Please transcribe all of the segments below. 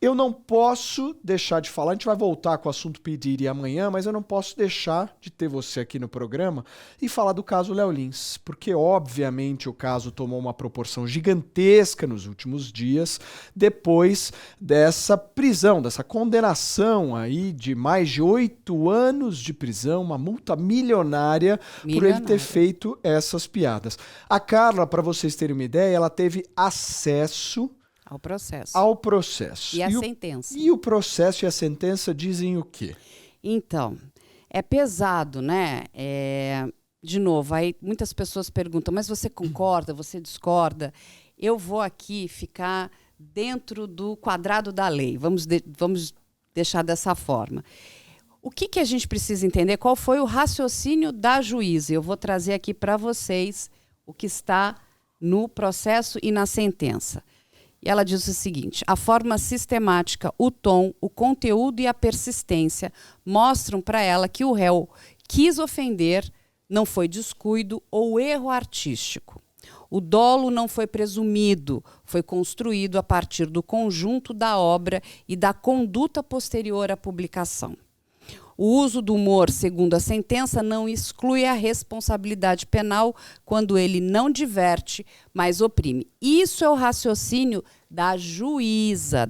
Eu não posso deixar de falar, a gente vai voltar com o assunto P. Diddy amanhã, mas eu não posso deixar de ter você aqui no programa e falar do caso Léo Lins, porque obviamente o caso tomou uma proporção gigantesca nos últimos dias, depois dessa prisão, dessa condenação aí de mais de 8 anos de prisão, uma multa milionária por ele ter feito essas piadas. A Carla, para vocês terem uma ideia, ela teve acesso ao processo. E a sentença. E o processo e a sentença dizem o quê? Então, é pesado, né? De novo, aí muitas pessoas perguntam, mas você concorda, você discorda? Eu vou aqui ficar dentro do quadrado da lei. Vamos deixar dessa forma. O que a gente precisa entender? Qual foi o raciocínio da juíza? Eu vou trazer aqui para vocês o que está no processo e na sentença. E ela diz o seguinte: a forma sistemática, o tom, o conteúdo e a persistência mostram para ela que o réu quis ofender, não foi descuido ou erro artístico. O dolo não foi presumido, foi construído a partir do conjunto da obra e da conduta posterior à publicação. O uso do humor, segundo a sentença, não exclui a responsabilidade penal quando ele não diverte, mas oprime. Isso é o raciocínio da juíza,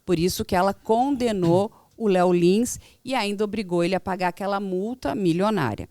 por isso que ela condenou o Léo Lins e ainda obrigou ele a pagar aquela multa milionária.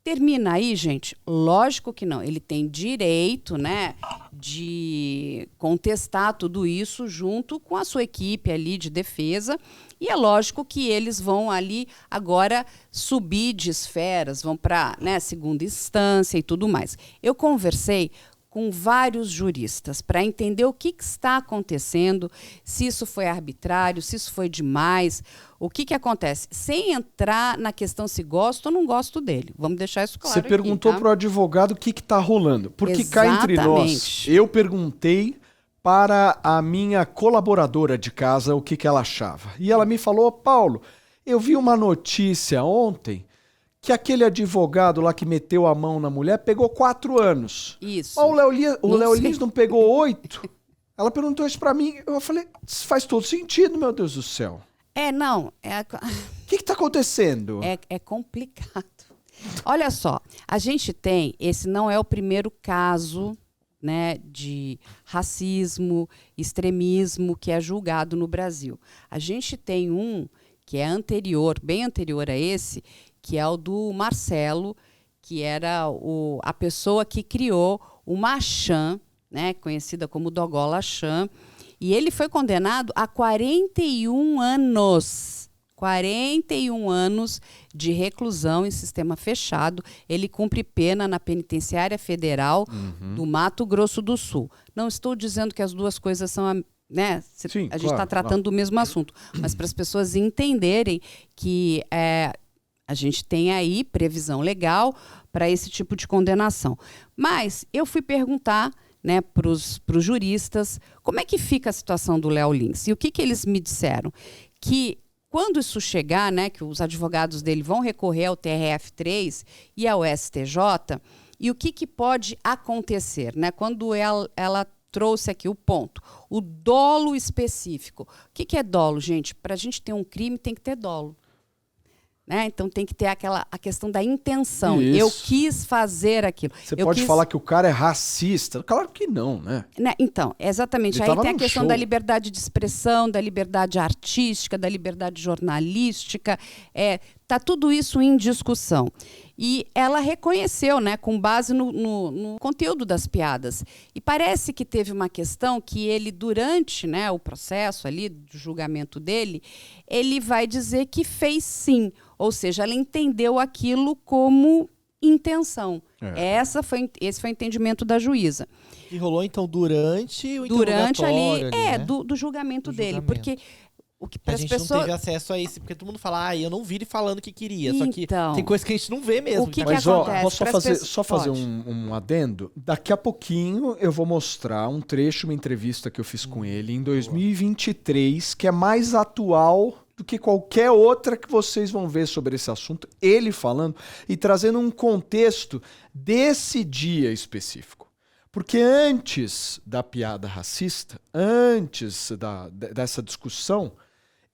Termina aí, gente? Lógico que não. Ele tem direito, né, de contestar tudo isso junto com a sua equipe ali de defesa. E é lógico que eles vão ali agora subir de esferas, vão para, né, segunda instância e tudo mais. Eu conversei com vários juristas para entender o que está acontecendo, se isso foi arbitrário, se isso foi demais, o que acontece, sem entrar na questão se gosto ou não gosto dele. Vamos deixar isso claro. Você perguntou tá? para o advogado o que está rolando. Porque cá entre nós, eu perguntei para a minha colaboradora de casa o que ela achava. E ela me falou: Paulo, eu vi uma notícia ontem que aquele advogado lá que meteu a mão na mulher pegou 4 anos. Isso. O Léo Lins não pegou 8? Ela perguntou isso pra mim. Eu falei, isso faz todo sentido, meu Deus do céu. Não. O que tá acontecendo? É complicado. Olha só, a gente tem, esse não é o primeiro caso, né, de racismo, extremismo que é julgado no Brasil. A gente tem um que é anterior, bem anterior a esse, que é o do Marcelo, que era a pessoa que criou o Macham, né, conhecida como Dogola Chan, e ele foi condenado a 41 anos. 41 anos de reclusão em sistema fechado. Ele cumpre pena na Penitenciária Federal do Mato Grosso do Sul. Não estou dizendo que as duas coisas são... Né? Sim, a gente está tratando do mesmo assunto, mas para as pessoas entenderem que a gente tem aí previsão legal para esse tipo de condenação. Mas eu fui perguntar, né, para os juristas como é que fica a situação do Léo Lins. E o que eles me disseram? Que quando isso chegar, né, que os advogados dele vão recorrer ao TRF3 e ao STJ, e o que pode acontecer, né? Quando ela trouxe aqui o ponto, o dolo específico. O que é dolo, gente? Para a gente ter um crime, tem que ter dolo. Né? Então tem que ter a questão da intenção. Isso. Eu quis fazer aquilo. Você pode falar que o cara é racista? Claro que não, né? Então, exatamente. Aí tem a questão da liberdade de expressão, da liberdade artística, da liberdade jornalística. Tá tudo isso em discussão. E ela reconheceu, né, com base no conteúdo das piadas. E parece que teve uma questão que ele, durante, né, o processo ali, do julgamento dele, ele vai dizer que fez sim. Ou seja, ela entendeu aquilo como intenção. Esse foi o entendimento da juíza. E rolou, então, durante o interrogatório ali, né? do julgamento dele. Porque... O que a gente não teve acesso a isso, porque todo mundo fala, eu não vi ele falando o que queria. Então, só que tem coisa que a gente não vê mesmo. O que Mas, acontece? Posso fazer um adendo? Daqui a pouquinho eu vou mostrar um trecho, uma entrevista que eu fiz com ele em 2023, que é mais atual do que qualquer outra que vocês vão ver sobre esse assunto. Ele falando e trazendo um contexto desse dia específico. Porque antes da piada racista, antes dessa discussão,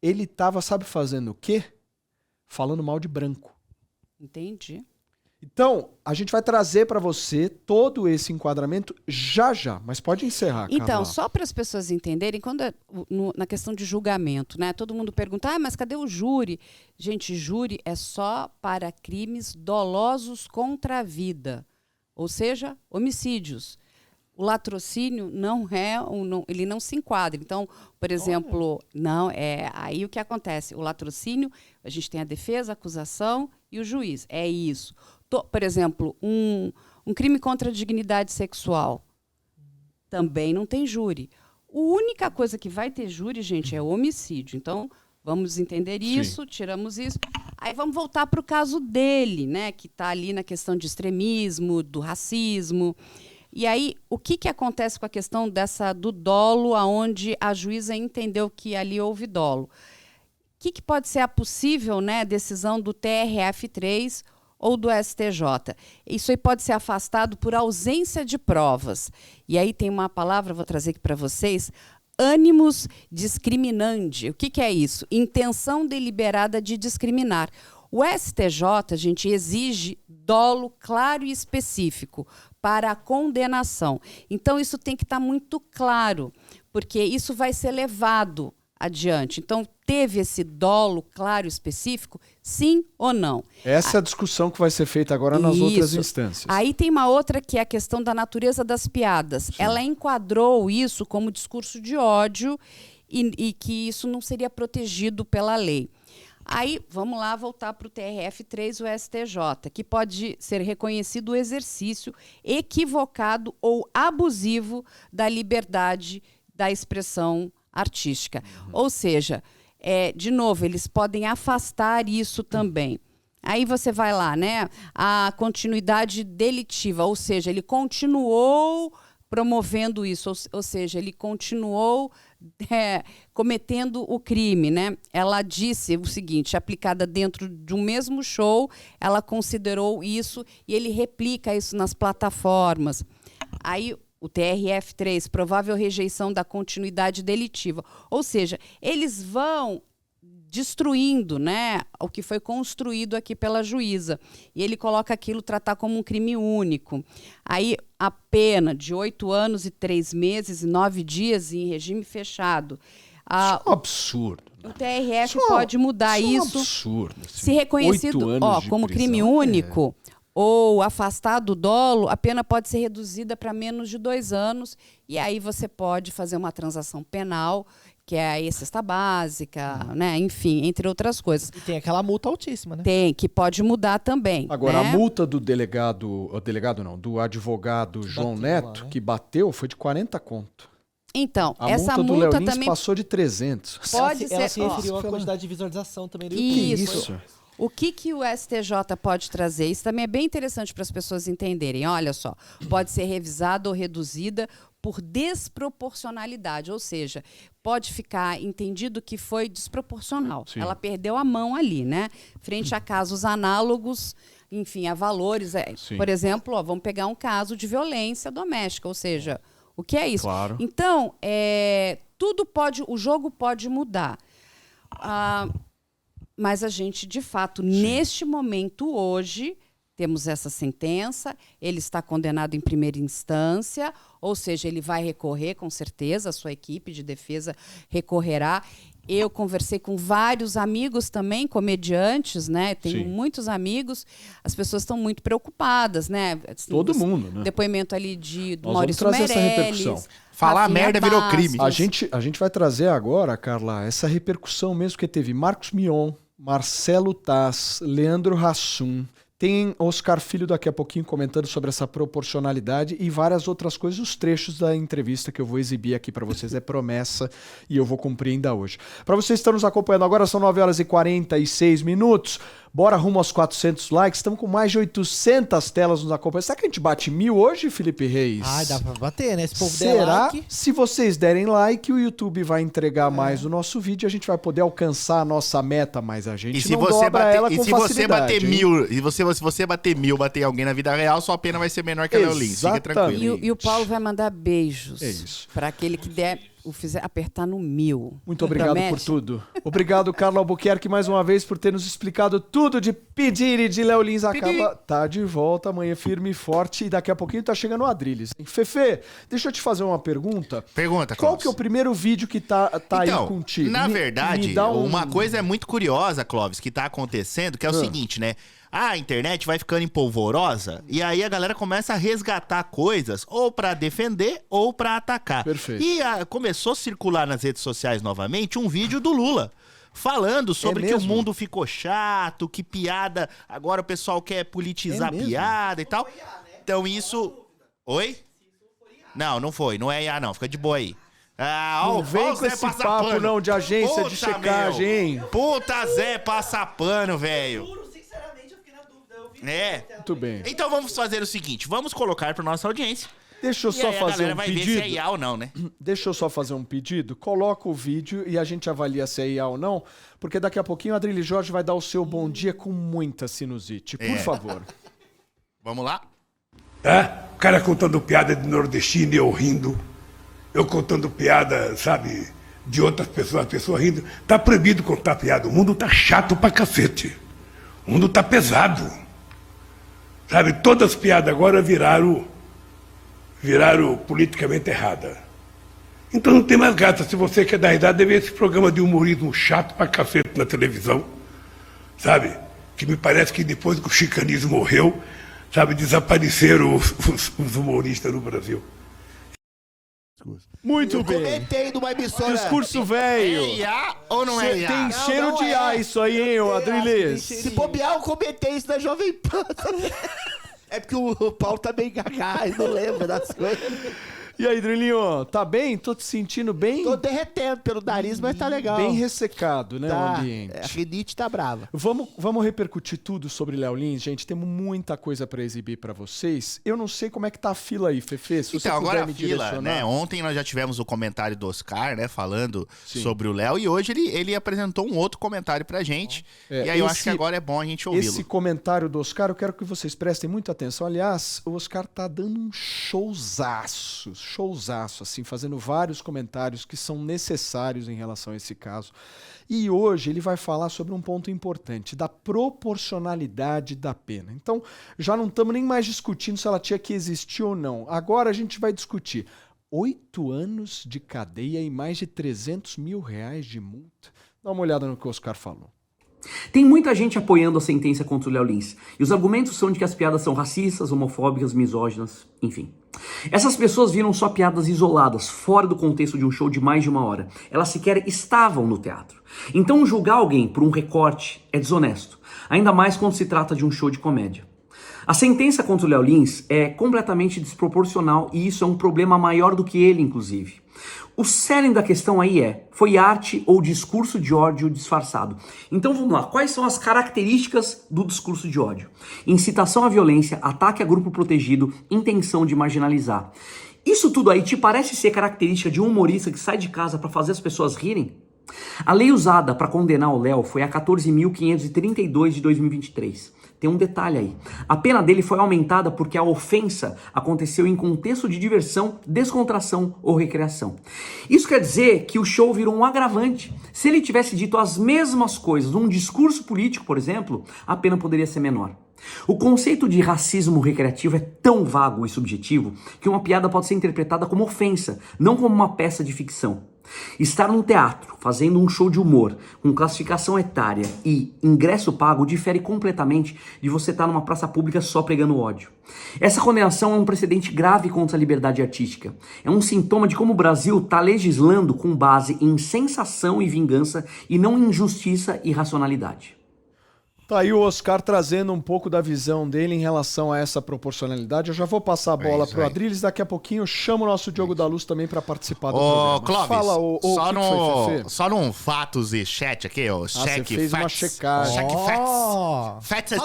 ele estava, sabe, fazendo o quê? Falando mal de branco. Entendi. Então, a gente vai trazer para você todo esse enquadramento já, mas pode encerrar, Carla. Então, só para as pessoas entenderem, quando na questão de julgamento, né? Todo mundo pergunta, mas cadê o júri? Gente, júri é só para crimes dolosos contra a vida, ou seja, homicídios. O latrocínio ele não se enquadra. Então, por exemplo, aí o que acontece? O latrocínio, a gente tem a defesa, a acusação e o juiz. É isso. Por exemplo, um crime contra a dignidade sexual também não tem júri. A única coisa que vai ter júri, gente, é o homicídio. Então, vamos entender isso, tiramos isso. Aí vamos voltar para o caso dele, né, que está ali na questão de extremismo, do racismo. E aí, o que acontece com a questão do dolo, onde a juíza entendeu que ali houve dolo? O que pode ser a possível, né, decisão do TRF3 ou do STJ? Isso aí pode ser afastado por ausência de provas. E aí tem uma palavra, vou trazer aqui para vocês, animus discriminandi. O que é isso? Intenção deliberada de discriminar. O STJ, gente, exige dolo claro e específico para a condenação. Então, isso tem que estar muito claro, porque isso vai ser levado adiante. Então, teve esse dolo claro e específico, sim ou não? Essa é a discussão que vai ser feita agora nas outras instâncias. Aí tem uma outra que é a questão da natureza das piadas. Sim. Ela enquadrou isso como discurso de ódio e que isso não seria protegido pela lei. Aí, vamos lá voltar para o TRF3 e o STJ, que pode ser reconhecido o exercício equivocado ou abusivo da liberdade da expressão artística. Ou seja, de novo, eles podem afastar isso também. Aí você vai lá, né? A continuidade delitiva, ou seja, ele continuou promovendo isso, ou seja, ele continuou cometendo o crime, né? Ela disse o seguinte, aplicada dentro de um mesmo show, ela considerou isso e ele replica isso nas plataformas. Aí o TRF3, provável rejeição da continuidade delitiva. Ou seja, eles vão destruindo, né, o que foi construído aqui pela juíza. E ele coloca aquilo, tratar como um crime único. Aí a pena de 8 anos e 3 meses e 9 dias em regime fechado. Isso é um absurdo. O TRF pode mudar isso. É um absurdo. Assim, se reconhecido como crime único ou afastado do dolo, a pena pode ser reduzida para menos de 2 anos. E aí você pode fazer uma transação penal, que é a cesta básica, né? Enfim, entre outras coisas. E tem aquela multa altíssima, né? Tem, que pode mudar também. Agora, né? a multa do do advogado João Neto, lá, né? Que bateu, foi de 40 conto. Então, a essa multa do Léo Lins também passou de 300. Pode ser. Ela se referiu à quantidade de visualização também do YouTube. Isso. O que o STJ pode trazer? Isso também é bem interessante para as pessoas entenderem. Olha só, pode ser revisada ou reduzida por desproporcionalidade, ou seja, pode ficar entendido que foi desproporcional. Sim. Ela perdeu a mão ali, né? Frente a casos análogos, enfim, a valores. Por exemplo, vamos pegar um caso de violência doméstica, ou seja, o que é isso? Claro. Então, tudo pode, o jogo pode mudar. Mas a gente, de fato, neste momento, hoje, temos essa sentença, ele está condenado em primeira instância, ou seja, ele vai recorrer, com certeza, a sua equipe de defesa recorrerá. Eu conversei com vários amigos também, comediantes, né? Tenho muitos amigos, as pessoas estão muito preocupadas, né? Assim, todo mundo, né? Depoimento ali do Nós Maurício vamos trazer Meirelles, essa repercussão. Falar merda virou crime. A gente vai trazer agora, Carla, essa repercussão mesmo que teve Marcos Mion, Marcelo Taz, Leandro Hassum, tem Oscar Filho daqui a pouquinho comentando sobre essa proporcionalidade e várias outras coisas, os trechos da entrevista que eu vou exibir aqui para vocês, é promessa e eu vou cumprir ainda hoje. Para vocês que estão nos acompanhando agora, são 9 horas e 46 minutos. Bora rumo aos 400 likes, estamos com mais de 800 telas nos acompanhando. Será que a gente bate 1000 hoje, Felipe Reis? Dá pra bater, né? Se o povo der like... Se vocês derem like, o YouTube vai entregar mais o nosso vídeo e a gente vai poder alcançar a nossa meta, mas a gente não dobra ela com facilidade. E se você bater 1000, e você se você bater 1000, bater alguém na vida real, sua pena vai ser menor que a Léo Lins. Fica tranquilo. E o Paulo vai mandar beijos. É isso. Pra aquele que der... fizer apertar no 1000. Muito obrigado por tudo. Obrigado, Carlos Albuquerque, mais uma vez, por ter nos explicado tudo de pedir e de Léo Lins. Acaba, tá de volta amanhã firme e forte. E daqui a pouquinho tá chegando o Adrilles. Fefe, deixa eu te fazer uma pergunta. Pergunta, Qual que é o primeiro vídeo que tá então, aí contigo? Na verdade, uma coisa é muito curiosa, Clóvis, que tá acontecendo, que é o seguinte, né? A internet vai ficando empolvorosa e aí a galera começa a resgatar coisas ou pra defender ou pra atacar. Perfeito. E começou a circular nas redes sociais novamente um vídeo do Lula falando sobre que o mundo ficou chato, que piada, agora o pessoal quer politizar piada e tal. Então isso... Oi? Não foi. Não é IA não, fica de boa aí. Não vem com esse papo não de agência de checagem, hein? Puta Zé Passapano, velho. Muito bem. Então vamos fazer o seguinte, vamos colocar para nossa audiência. Deixa eu só fazer um vai pedido. Ver se é IA ou não, né? Deixa eu só fazer um pedido. Coloca o vídeo e a gente avalia se é IA ou não, porque daqui a pouquinho o Adrilles Jorge vai dar o seu bom dia com muita sinusite. Por favor. Vamos lá? O cara contando piada de nordestino e eu rindo. Eu contando piada, sabe, de outras pessoas, a pessoa rindo. Tá proibido contar piada. O mundo tá chato pra cacete. O mundo tá pesado. Sabe, todas as piadas agora viraram politicamente erradas. Então não tem mais graça. Se você quer dar idade, deve ver esse programa de humorismo chato pra cacete na televisão. Sabe? Que me parece que depois que o chicanismo morreu, sabe, desapareceram os humoristas no Brasil. Muito bem. Comentei numa emissora. Discurso velho. É IA ou não é IA? Tem cheiro de IA isso aí, hein, Adrilles? Se bobear, eu comentei isso na Jovem Pan. É porque o Paulo tá bem gaga e não lembra das coisas. E aí, Drilinho, tá bem? Tô te sentindo bem? Tô derretendo pelo nariz, mas tá legal. Bem ressecado, né, o ambiente. A rinite tá brava. Vamos repercutir tudo sobre Léo Lins, gente. Temos muita coisa pra exibir pra vocês. Eu não sei como é que tá a fila aí, Fefe. Se então, você agora me a fila, direcionar. né? Ontem nós já tivemos o comentário do Oscar, né? Falando sobre o Léo. E hoje ele apresentou um outro comentário pra gente. E aí eu acho que agora é bom a gente ouvi-lo. Esse comentário do Oscar, eu quero que vocês prestem muita atenção. Aliás, o Oscar tá dando um showzaço, assim, fazendo vários comentários que são necessários em relação a esse caso. E hoje ele vai falar sobre um ponto importante, da proporcionalidade da pena. Então, já não estamos nem mais discutindo se ela tinha que existir ou não. Agora a gente vai discutir 8 anos de cadeia e mais de R$300 mil de multa. Dá uma olhada no que o Oscar falou. Tem muita gente apoiando a sentença contra o Léo Lins, e os argumentos são de que as piadas são racistas, homofóbicas, misóginas, enfim. Essas pessoas viram só piadas isoladas, fora do contexto de um show de mais de 1 hora. Elas sequer estavam no teatro. Então julgar alguém por um recorte é desonesto, ainda mais quando se trata de um show de comédia. A sentença contra o Léo Lins é completamente desproporcional e isso é um problema maior do que ele, inclusive. O cerne da questão aí foi arte ou discurso de ódio disfarçado? Então vamos lá, quais são as características do discurso de ódio? Incitação à violência, ataque a grupo protegido, intenção de marginalizar. Isso tudo aí te parece ser característica de um humorista que sai de casa para fazer as pessoas rirem? A lei usada para condenar o Léo foi a 14.532 de 2023. Tem um detalhe aí. A pena dele foi aumentada porque a ofensa aconteceu em contexto de diversão, descontração ou recreação. Isso quer dizer que o show virou um agravante. Se ele tivesse dito as mesmas coisas num discurso político, por exemplo, a pena poderia ser menor. O conceito de racismo recreativo é tão vago e subjetivo que uma piada pode ser interpretada como ofensa, não como uma peça de ficção. Estar num teatro, fazendo um show de humor, com classificação etária e ingresso pago difere completamente de você estar numa praça pública só pregando ódio. Essa condenação é um precedente grave contra a liberdade artística. É um sintoma de como o Brasil está legislando com base em sensação e vingança e não em justiça e racionalidade. Tá aí o Oscar trazendo um pouco da visão dele em relação a essa proporcionalidade. Eu já vou passar a bola pro Adrilles, daqui a pouquinho eu chamo o nosso Diogo da Luz também para participar do programa. Clóvis, fala só num fatos e chat aqui, ó. Você fez uma checagem. Check facts.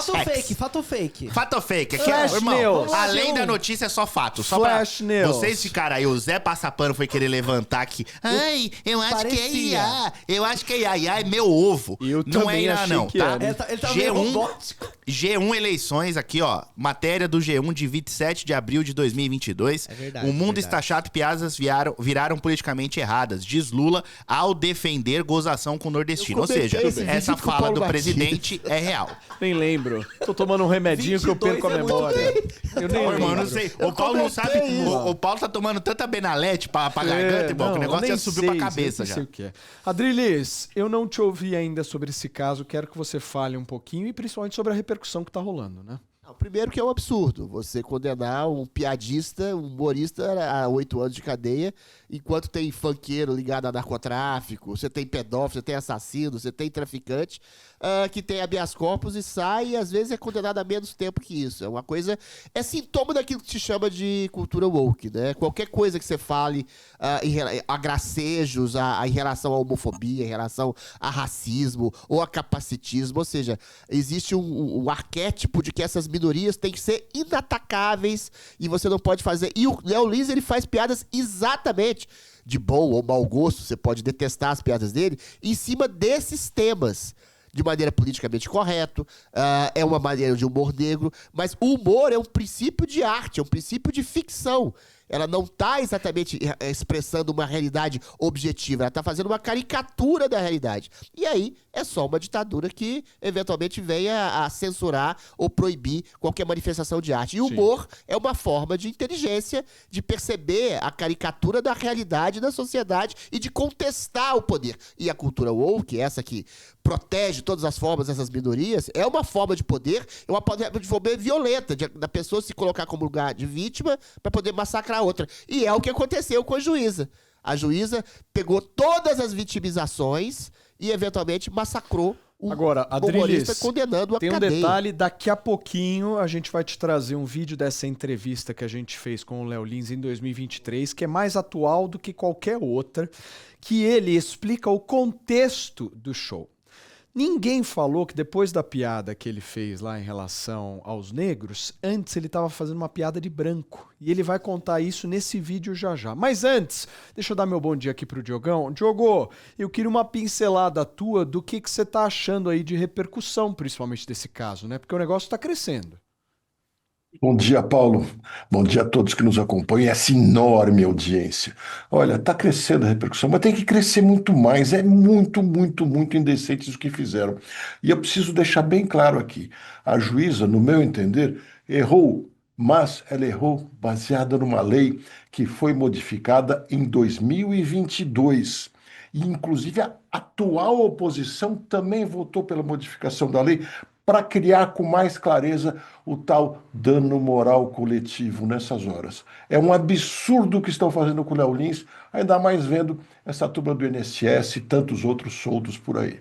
Fato fake. Fato fake. Aqui, Flash irmão, News. além da notícia é só fato. Só Flash pra News. vocês ficaram aí, o Zé Passapano foi querer levantar aqui. Ai, eu acho que é IA. Eu acho que é IA. IA é meu ovo. Eu não também é IA achei não, que tá? era. Ele tá meio robótico. G1 Eleições, aqui, ó. Matéria do G1 de 27 de abril de 2022. É verdade. O mundo está chato e piadas viraram politicamente erradas, diz Lula ao defender gozação com nordestino. Ou seja, essa fala do presidente é real. Nem lembro. Tô tomando um remedinho que eu perco a memória. Eu nem lembro. Eu não sei. O Paulo não sabe. O Paulo tá tomando tanta Benalete pra garganta, irmão, que o negócio já subiu pra cabeça já. Sei o que é. Adriles, eu não te ouvi ainda sobre esse caso. Quero que você fale um pouquinho e principalmente sobre a repercussão que tá rolando, né? Primeiro que é um absurdo você condenar um piadista, um humorista a 8 anos de cadeia, enquanto tem funkeiro ligado a narcotráfico, você tem pedófilo, você tem assassino, você tem traficante, que tem habeas corpus e sai, e às vezes é condenado a menos tempo que isso. É uma coisa, é sintoma daquilo que se chama de cultura woke, né? Qualquer coisa que você fale a gracejos, em relação à homofobia, em relação a racismo ou a capacitismo, ou seja, existe um arquétipo de que essas minorias têm que ser inatacáveis e você não pode fazer. E o Léo Lins, ele faz piadas exatamente de bom ou mau gosto, você pode detestar as piadas dele, em cima desses temas. De maneira politicamente correta, é uma maneira de humor negro, mas o humor é um princípio de arte, é um princípio de ficção. Ela não está exatamente expressando uma realidade objetiva, ela está fazendo uma caricatura da realidade. E aí é só uma ditadura que eventualmente venha a censurar ou proibir qualquer manifestação de arte. E o humor é uma forma de inteligência, de perceber a caricatura da realidade da sociedade e de contestar o poder. E a cultura woke, essa que protege todas as formas dessas minorias, é uma forma de poder, é uma forma de poder violenta, da pessoa se colocar como lugar de vítima para poder massacrar a outra. E é o que aconteceu com a juíza. A juíza pegou todas as vitimizações e eventualmente massacrou o humorista, condenando a tem cadeia. Um detalhe, daqui a pouquinho a gente vai te trazer um vídeo dessa entrevista que a gente fez com o Léo Lins em 2023, que é mais atual do que qualquer outra, que ele explica o contexto do show. Ninguém falou que depois da piada que ele fez lá em relação aos negros, antes ele estava fazendo uma piada de branco. E ele vai contar isso nesse vídeo já já. Mas antes, deixa eu dar meu bom dia aqui pro Diogão. Diogo, eu queria uma pincelada tua do que você tá achando aí de repercussão, principalmente desse caso, né? Porque o negócio tá crescendo. Bom dia, Paulo. Bom dia a todos que nos acompanham. Essa enorme audiência. Olha, está crescendo a repercussão, mas tem que crescer muito mais. É muito, muito, muito indecente o que fizeram. E eu preciso deixar bem claro aqui. A juíza, no meu entender, errou, mas ela errou baseada numa lei que foi modificada em 2022. E, inclusive, a atual oposição também votou pela modificação da lei para criar com mais clareza o tal dano moral coletivo nessas horas. É um absurdo o que estão fazendo com o Léo Lins, ainda mais vendo essa turma do INSS e tantos outros soltos por aí.